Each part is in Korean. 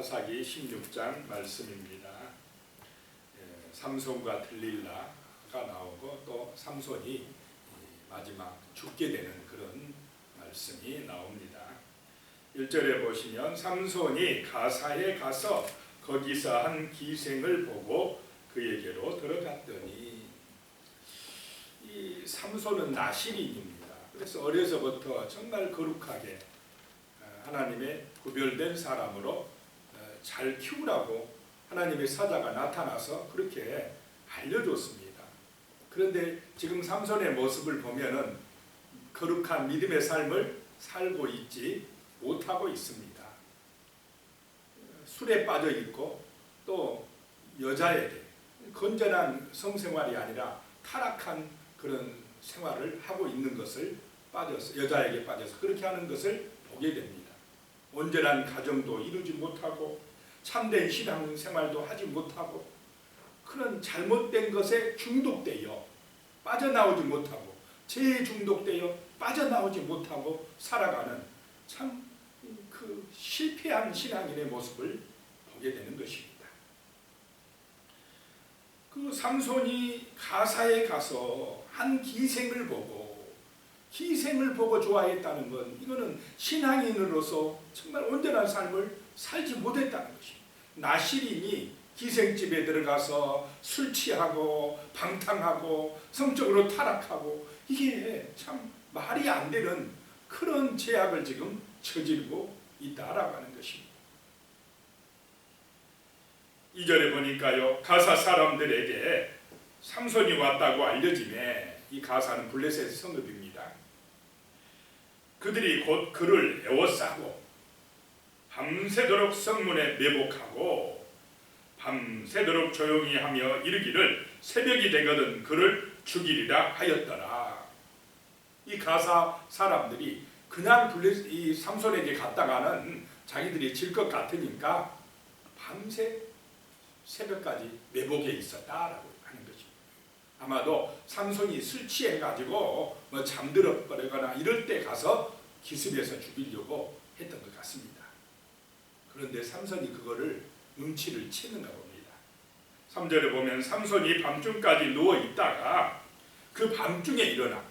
사사기 16장 말씀입니다. 삼손과 들릴라가 나오고 또 삼손이 마지막 죽게 되는 그런 말씀이 나옵니다. 1절에 보시면 삼손이 가사에 가서 거기서 한 기생을 보고 그에게로 들어갔더니, 이 삼손은 나실인입니다. 그래서 어려서부터 정말 거룩하게 하나님의 구별된 사람으로 잘 키우라고 하나님의 사자가 나타나서 그렇게 알려줬습니다. 그런데 지금 삼손의 모습을 보면은 거룩한 믿음의 삶을 살고 있지 못하고 있습니다. 술에 빠져 있고 또 여자에게 건전한 성생활이 아니라 타락한 그런 생활을 하고 있는 것을 여자에게 빠져서 그렇게 하는 것을 보게 됩니다. 온전한 가정도 이루지 못하고 참된 신앙생활도 하지 못하고 그런 잘못된 것에 중독되어 빠져나오지 못하고 죄에 중독되어 빠져나오지 못하고 살아가는 참 그 실패한 신앙인의 모습을 보게 되는 것입니다. 그 삼손이 가사에 가서 한 기생을 보고 좋아했다는 건, 이거는 신앙인으로서 정말 온전한 삶을 살지 못했다는 것입니다. 나실인이 기생집에 들어가서 술 취하고 방탕하고 성적으로 타락하고, 이게 참 말이 안 되는 그런 죄악을 지금 저지르고 있다라고 하는 것입니다. 2절에 보니까요, 가사 사람들에게 삼손이 왔다고 알려지매, 이 가사는 블레셋 성읍입니다. 그들이 곧 그를 에워싸고 밤새도록 성문에 매복하고 밤새도록 조용히 하며 이르기를 새벽이 되거든 그를 죽이리라 하였더라. 이 가사 사람들이 그냥 이 삼손에게 갔다가는 자기들이 질 것 같으니까 밤새 새벽까지 매복에 있었다라고 하는 것입니다. 아마도 삼손이 술 취해가지고 뭐 잠들어 버리거나 이럴 때 가서 기습해서 죽이려고 했던 것 같습니다. 그런데 삼손이 그거를 눈치를 채는가 봅니다. 3절에 보면 삼손이 밤중까지 누워 있다가 그 밤중에 일어나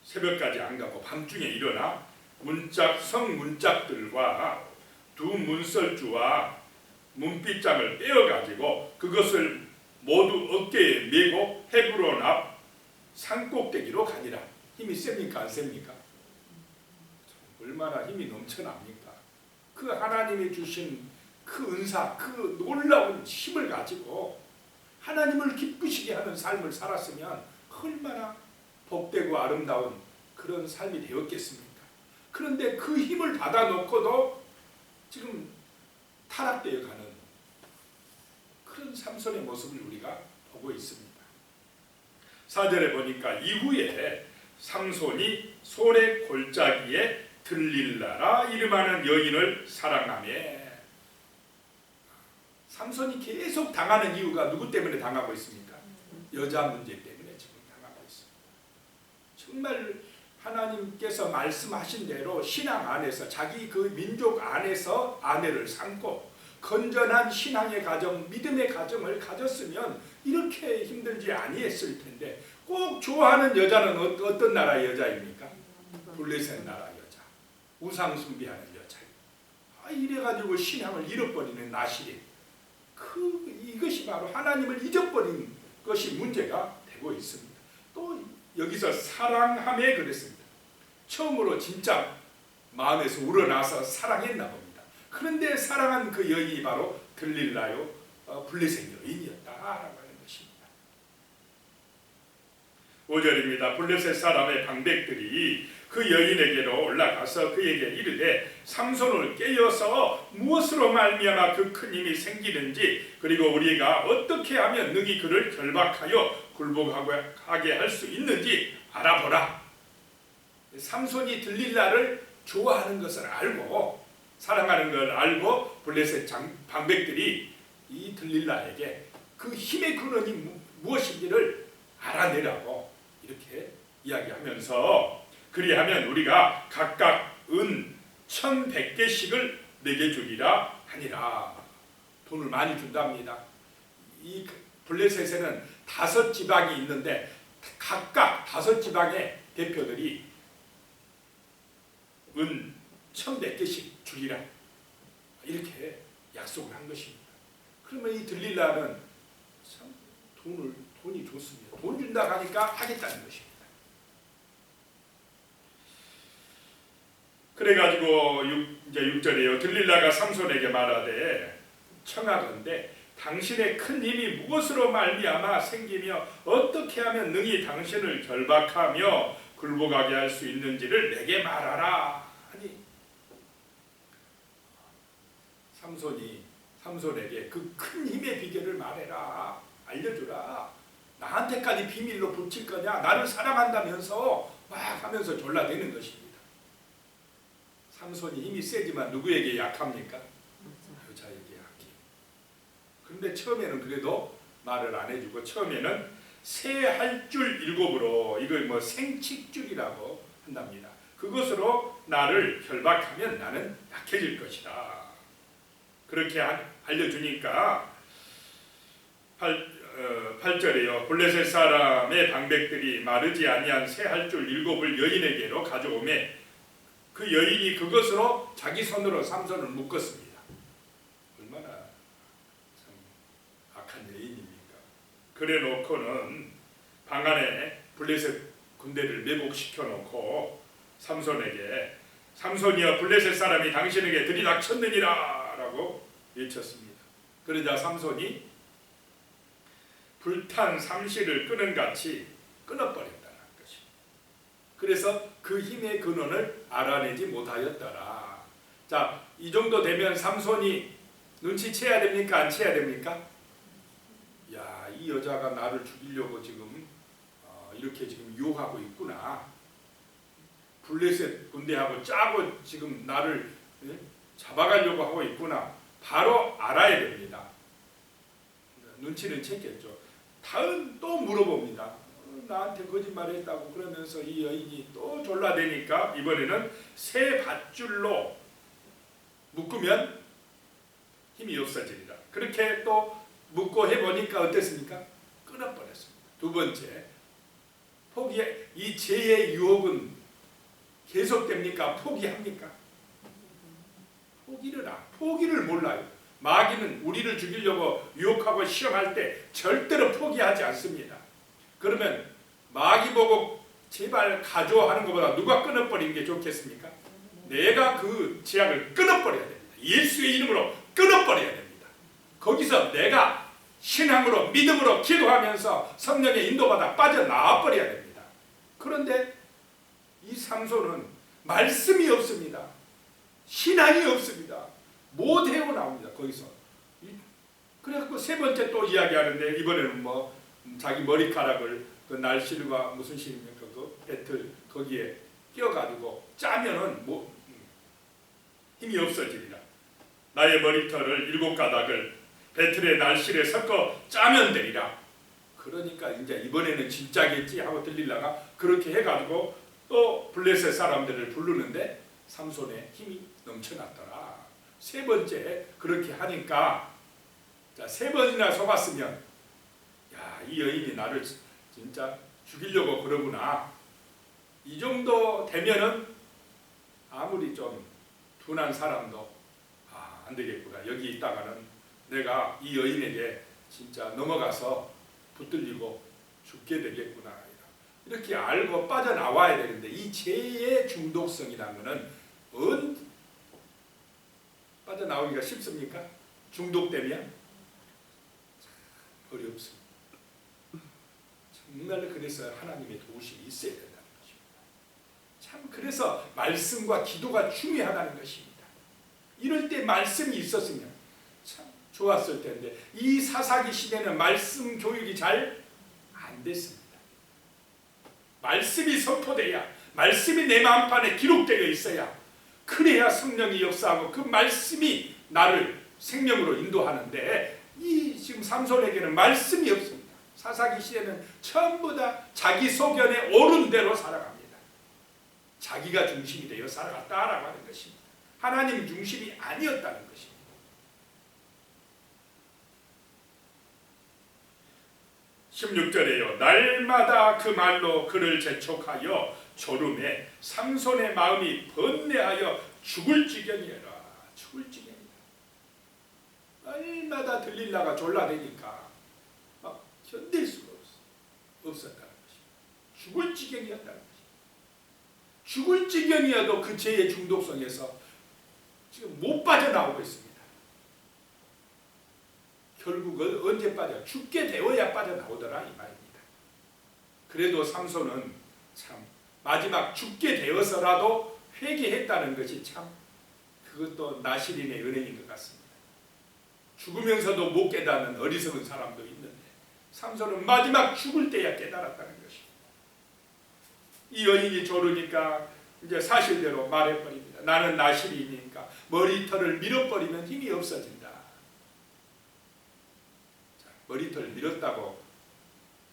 새벽까지 안 가고 밤중에 일어나 성 문짝들과 두 문설주와 문빗장을 떼어가지고 그것을 모두 어깨에 메고 헤브론 앞 산꼭대기로 가니라. 힘이 셉니까 안 셉니까? 얼마나 힘이 넘쳐납니까? 그 하나님이 주신 그 은사, 그 놀라운 힘을 가지고 하나님을 기쁘시게 하는 삶을 살았으면 얼마나 복되고 아름다운 그런 삶이 되었겠습니까? 그런데 그 힘을 받아놓고도 지금 타락되어 가는 그런 삼손의 모습을 우리가 보고 있습니다. 4절에 보니까 이후에 삼손이 소래 골짜기에 들릴라라 이름하는 여인을 사랑하며, 삼손이 계속 당하는 이유가 누구 때문에 당하고 있습니까? 여자 문제 때문에 지금 당하고 있습니다. 정말 하나님께서 말씀하신 대로 신앙 안에서 자기 그 민족 안에서 아내를 삼고 건전한 신앙의 가정, 믿음의 가정을 가졌으면 이렇게 힘들지 아니했을 텐데, 꼭 좋아하는 여자는 어떤 나라의 여자입니까? 블레셋 나라 여자, 우상 숭배하는 여자. 이래가지고 신앙을 잃어버리는 나실인, 이것이 바로 하나님을 잊어버린 것이 문제가 되고 있습니다. 또 여기서 사랑함에 그랬습니다. 처음으로 진짜 마음에서 우러나서 사랑했나 봅니다. 그런데 사랑한 그 여인이 바로 들릴라요 블레셋 여인이었다라고 하는 것입니다. 5절입니다. 블레셋 사람의 방백들이 그 여인에게로 올라가서 그에게 이르되 삼손을 깨어서 무엇으로 말미암아 그 큰 힘이 생기는지, 그리고 우리가 어떻게 하면 능히 그를 결박하여 굴복하게 할 수 있는지 알아보라. 삼손이 들릴라를 좋아하는 것을 알고 사랑하는 걸 알고 블레셋 방백들이 이 들릴라에게 그 힘의 근원이 무엇인지를 알아내라고 이렇게 이야기하면서, 그리하면 우리가 각각 은 1100개씩을 내게 주리라 하니라. 돈을 많이 준답니다. 이 블레셋에는 5지방이 있는데 각각 5지방의 대표들이 은 1100개씩 주리라 이렇게 약속을 한 것입니다. 그러면 이 들릴라는 참 돈이 좋습니다. 돈 준다고 하니까 하겠다는 것입니다. 그래가지고 이제 6절이에요. 들릴라가 삼손에게 말하되 청하건대 당신의 큰 힘이 무엇으로 말미암아 생기며 어떻게 하면 능히 당신을 결박하며 굴복하게 할 수 있는지를 내게 말하라 하니 삼손에게 그 큰 힘의 비결을 말해라. 알려주라. 나한테까지 비밀로 붙일 거냐. 나를 사랑한다면서 막 하면서 졸라대는 것입니다. 삼손이 힘이 세지만 누구에게 약합니까? 여자에게 약해요. 그런데 처음에는 그래도 말을 안 해주고 처음에는 새 할 줄 7으로 이걸 뭐 생칙줄이라고 한답니다. 그것으로 나를 결박하면 나는 약해질 것이다. 그렇게 알려주니까 8절에요. 블레셋 사람의 방백들이 마르지 아니한 새 할 줄 7을 여인에게로 가져오매 그 여인이 그것으로 자기 손으로 삼손을 묶었습니다. 얼마나 참 악한 여인입니까? 그래 놓고는 방 안에 블레셋 군대를 매복시켜 놓고 삼손에게 삼손이여 블레셋 사람이 당신에게 들이닥쳤느니라 라고 외쳤습니다. 그러자 삼손이 불탄 삼시를 끄는 같이 끊어버렸다는 것입니다. 그래서 그 힘의 근원을 알아내지 못하였더라. 자, 이 정도 되면 삼손이 눈치채야 됩니까? 안 채야 됩니까? 야, 이 여자가 나를 죽이려고 지금 이렇게 지금 유혹하고 있구나. 블레셋 군대하고 짜고 지금 나를 잡아가려고 하고 있구나. 바로 알아야 됩니다. 눈치는 챘겠죠. 다음 또 물어봅니다. 나한테 거짓말했다고 그러면서 이 여인이 또 졸라대니까 이번에는 새 밧줄로 묶으면 힘이 없어지리라. 그렇게 또 묶고 해보니까 어땠습니까? 끊어버렸습니다. 두 번째, 이 죄의 유혹은 계속됩니까? 포기합니까? 포기를 몰라요. 마귀는 우리를 죽이려고 유혹하고 시험할 때 절대로 포기하지 않습니다. 그러면 마귀 보고 제발 가져 하는 것보다 누가 끊어버리는 게 좋겠습니까? 내가 그 제약을 끊어버려야 됩니다. 예수의 이름으로 끊어버려야 됩니다. 거기서 내가 신앙으로 믿음으로 기도하면서 성령의 인도받아 빠져나와 버려야 됩니다. 그런데 이 삼손은 말씀이 없습니다. 신앙이 없습니다. 못 헤어나옵니다. 거기서. 그래갖고 세 번째 또 이야기하는데 이번에는 뭐 자기 머리카락을 그 날실과 무슨 실입니까? 그 배틀 거기에 끼워가지고 짜면은 뭐 힘이 없어지리라. 나의 머리털을 7가닥을 배틀의 날실에 섞어 짜면 되리라. 그러니까 이제 이번에는 진짜겠지 하고 들릴라가 그렇게 해가지고 또 블레셋 사람들을 부르는데 삼손의 힘이 넘쳐났더라. 세 번째 그렇게 하니까 자, 3번이나 속았으면 야, 이 여인이 나를 진짜 죽이려고 그러구나. 이 정도 되면은 아무리 좀 둔한 사람도 안 되겠구나. 여기 있다가는 내가 이 여인에게 진짜 넘어가서 붙들리고 죽게 되겠구나. 이렇게 알고 빠져나와야 되는데 이 죄의 중독성이라는 것은 빠져나오기가 쉽습니까? 중독되면 어렵습니다. 정말 그래서 하나님의 도우심이 있어야 된다는 것입니다. 참 그래서 말씀과 기도가 중요하다는 것입니다. 이럴 때 말씀이 있었으면 참 좋았을 텐데 이 사사기 시대는 말씀 교육이 잘 안 됐습니다. 말씀이 선포돼야 말씀이 내 마음판에 기록되어 있어야 그래야 성령이 역사하고 그 말씀이 나를 생명으로 인도하는데 이 지금 삼손에게는 말씀이 없습니다. 사사기 시대는 전부 다 자기 소견에 옳은 대로 살아갑니다. 자기가 중심이 되어 살아갔다라고 하는 것입니다. 하나님 중심이 아니었다는 것입니다. 16절에요. 날마다 그 말로 그를 재촉하여 조름에 삼손의 마음이 번뇌하여 죽을 지경이라. 죽을 지경이라. 날마다 들릴라가 졸라대니까 막 견딜 수가 없었다는 것입니다. 죽을 지경이었다는 것입니다. 죽을 지경이어도 그 죄의 중독성에서 지금 못 빠져나오고 있습니다. 결국 언제 빠져? 죽게 되어야 빠져나오더라 이 말입니다. 그래도 삼손은 참 마지막 죽게 되어서라도 회개했다는 것이 참 그것도 나실인의 은혜인 것 같습니다. 죽으면서도 못 깨닫는 어리석은 사람도 있는데 삼손은 마지막 죽을 때야 깨달았다는 것입니다. 이 여인이 조르니까 이제 사실대로 말해버립니다. 나는 나실이니까 머리털을 밀어버리면 힘이 없어진다. 자, 머리털을 밀었다고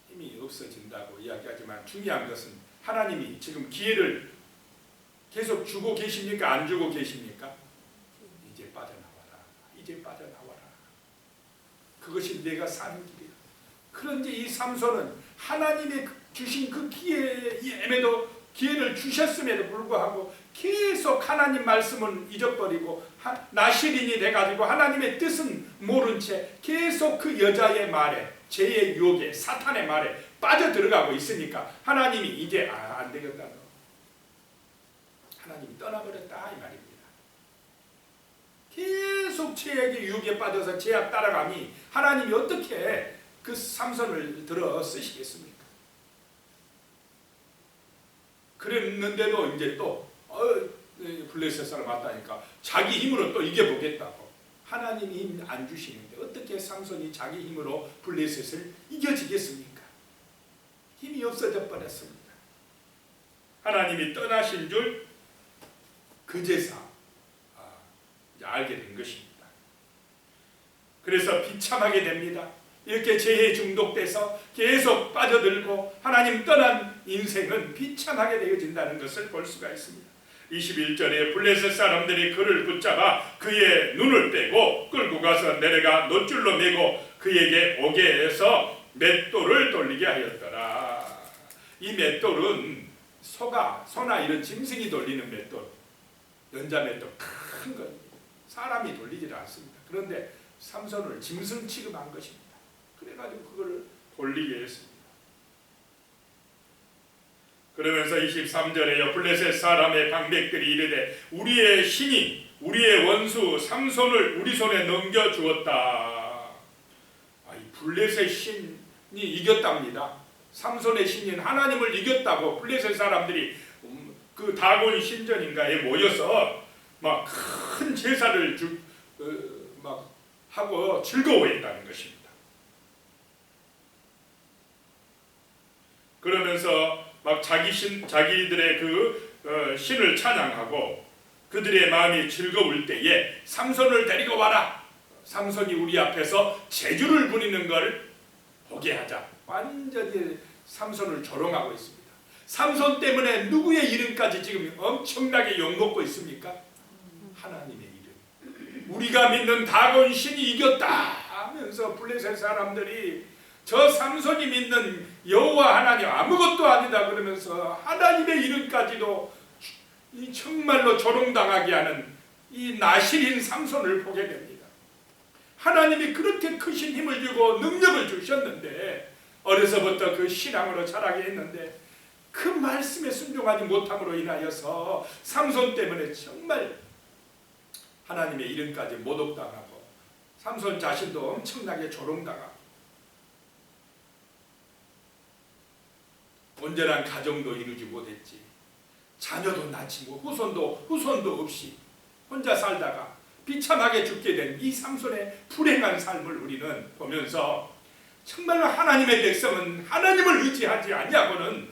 힘이 없어진다고 이야기하지만 중요한 것은 하나님이 지금 기회를 계속 주고 계십니까? 안 주고 계십니까? 이제 빠져나와라. 이제 빠져나와라. 그것이 내가 사는 길이야. 그런데 이 삼손은 하나님의 주신 그 기회에도 기회를 주셨음에도 불구하고 계속 하나님 말씀은 잊어버리고 나실인이 돼가지고 하나님의 뜻은 모른 채 계속 그 여자의 말에 죄의 유혹에 사탄의 말에 빠져들어가고 있으니까 하나님이 이제 안 되겠다. 하나님이 떠나버렸다 이 말입니다. 계속 죄의 유혹에 빠져서 죄악 따라가니 하나님이 어떻게 그 삼손을 들어 쓰시겠습니까? 그랬는데도 이제 또 블레셋 사람 왔다니까 자기 힘으로 또 이겨보겠다고. 하나님이 힘 안 주시는데 어떻게 삼손이 자기 힘으로 블레셋을 이겨지겠습니까? 힘이 없어져 버렸습니다. 하나님이 떠나신 줄 그제서 알게 된 것입니다. 그래서 비참하게 됩니다. 이렇게 죄에 중독돼서 계속 빠져들고 하나님 떠난 인생은 비참하게 되어진다는 것을 볼 수가 있습니다. 21절에 블레셋 사람들이 그를 붙잡아 그의 눈을 빼고 끌고 가서 내려가 놋줄로 매고 그에게 오게 해서 맷돌을 돌리게 하였더라. 이 맷돌은 소나 이런 짐승이 돌리는 맷돌, 연자 맷돌 큰 거 사람이 돌리지 않습니다. 그런데 삼손을 짐승 취급한 것입니다. 그래가지고 그걸 돌리게 했습니다. 그러면서 23절에 블레셋 사람의 방백들이 이르되 우리의 신이 우리의 원수 삼손을 우리 손에 넘겨주었다. 이 블레셋 신이 이겼답니다. 삼손의 신인 하나님을 이겼다고 블레셋 사람들이 그 다곤 신전인가에 모여서 막 큰 제사를 막 하고 즐거워했다는 것입니다. 그러면서 막 자기들의 그 신을 찬양하고 그들의 마음이 즐거울 때에 삼손을 데리고 와라. 삼손이 우리 앞에서 제주를 부리는 걸 보게 하자. 완전히 삼손을 조롱하고 있습니다. 삼손 때문에 누구의 이름까지 지금 엄청나게 욕먹고 있습니까? 하나님의 이름. 우리가 믿는 다곤 신이 이겼다 하면서 블레셋 사람들이 저 삼손이 믿는 여호와 하나님 아무것도 아니다 그러면서 하나님의 이름까지도 정말로 조롱당하게 하는 이 나실인 삼손을 보게 됩니다. 하나님이 그렇게 크신 힘을 주고 능력을 주셨는데 어려서부터 그 신앙으로 자라게 했는데 그 말씀에 순종하지 못함으로 인하여서 삼손 때문에 정말 하나님의 이름까지 모독당하고 삼손 자신도 엄청나게 조롱당하고 온전한 가정도 이루지 못했지. 자녀도 낳지 못 후손도 없이 혼자 살다가 비참하게 죽게 된 이 삼손의 불행한 삶을 우리는 보면서 정말로 하나님의 백성은 하나님을 의지하지 아니하고는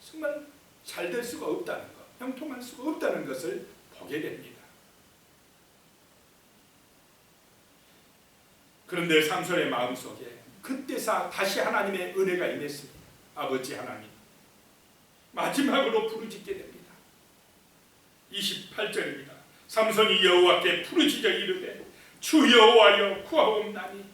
정말 잘 될 수가 없다는 것, 형통할 수가 없다는 것을 보게 됩니다. 그런데 삼손의 마음속에 그때서 다시 하나님의 은혜가 임했습니다. 아버지 하나님 마지막으로 부르짖게 됩니다. 28절입니다. 삼손이 여호와께 부르짖어 이르되 주 여호와여 구하옵나니.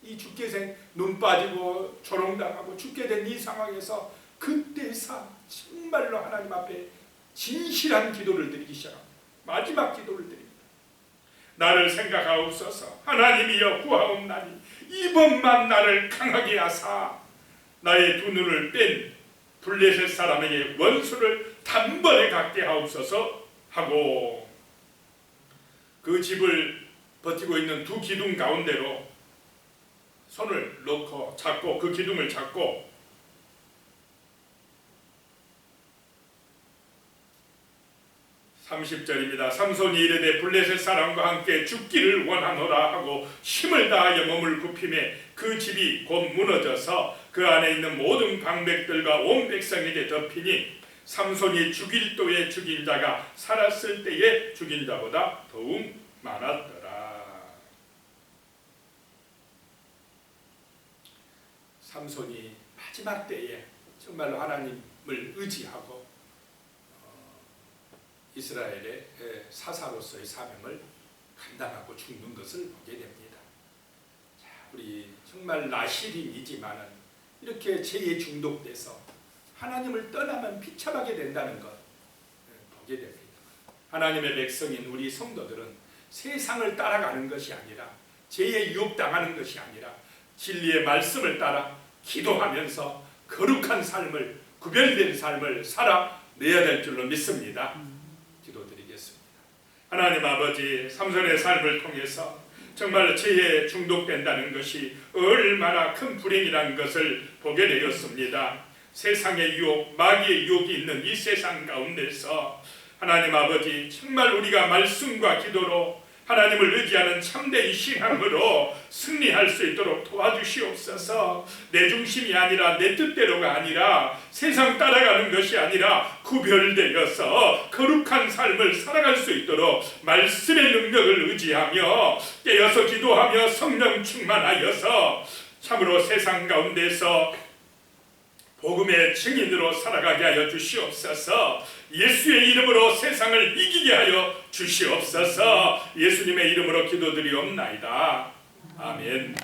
이 죽게 된 눈 빠지고 조롱당하고 죽게 된 이 상황에서 그때사 정말로 하나님 앞에 진실한 기도를 드리기 시작합니다. 마지막 기도를 드립니다. 나를 생각하옵소서. 하나님이여 구하옵나니 이번만 나를 강하게 하사 나의 두 눈을 뺀 블레셋 사람에게 원수를 단번에 갖게 하옵소서 하고, 그 집을 버티고 있는 두 기둥 가운데로 손을 넣고 잡고 그 기둥을 잡고 30절입니다. 삼손이 이르되 블레셋 사람과 함께 죽기를 원하노라 하고 힘을 다하여 몸을 굽히매 그 집이 곧 무너져서 그 안에 있는 모든 방백들과 온 백성에게 덮이니 삼손이 죽일 때에 죽인 자가 살았을 때에 죽인 자보다 더욱 많았더라. 삼손이 마지막 때에 정말로 하나님을 의지하고 이스라엘의 사사로서의 사명을 감당하고 죽는 것을 보게 됩니다. 자, 우리 정말 나시린이지만은 이렇게 죄에 중독돼서 하나님을 떠나면 비참하게 된다는 것 보게 됩니다. 하나님의 백성인 우리 성도들은 세상을 따라가는 것이 아니라, 죄에 유혹당하는 것이 아니라 진리의 말씀을 따라 기도하면서 거룩한 삶을, 구별된 삶을 살아내야 될 줄로 믿습니다. 기도드리겠습니다. 하나님 아버지, 삼손의 삶을 통해서 정말 죄에 중독된다는 것이 얼마나 큰 불행이라는 것을 보게 되었습니다. 세상의 유혹, 마귀의 유혹이 있는 이 세상 가운데서 하나님 아버지, 정말 우리가 말씀과 기도로 하나님을 의지하는 참된 신앙으로 승리할 수 있도록 도와주시옵소서. 내 중심이 아니라 내 뜻대로가 아니라 세상 따라가는 것이 아니라 구별되어서 거룩한 삶을 살아갈 수 있도록 말씀의 능력을 의지하며 깨어서 기도하며 성령 충만하여서 참으로 세상 가운데서 복음의 증인으로 살아가게 하여 주시옵소서. 예수의 이름으로 세상을 이기게 하여 주시옵소서. 예수님의 이름으로 기도드리옵나이다. 아멘.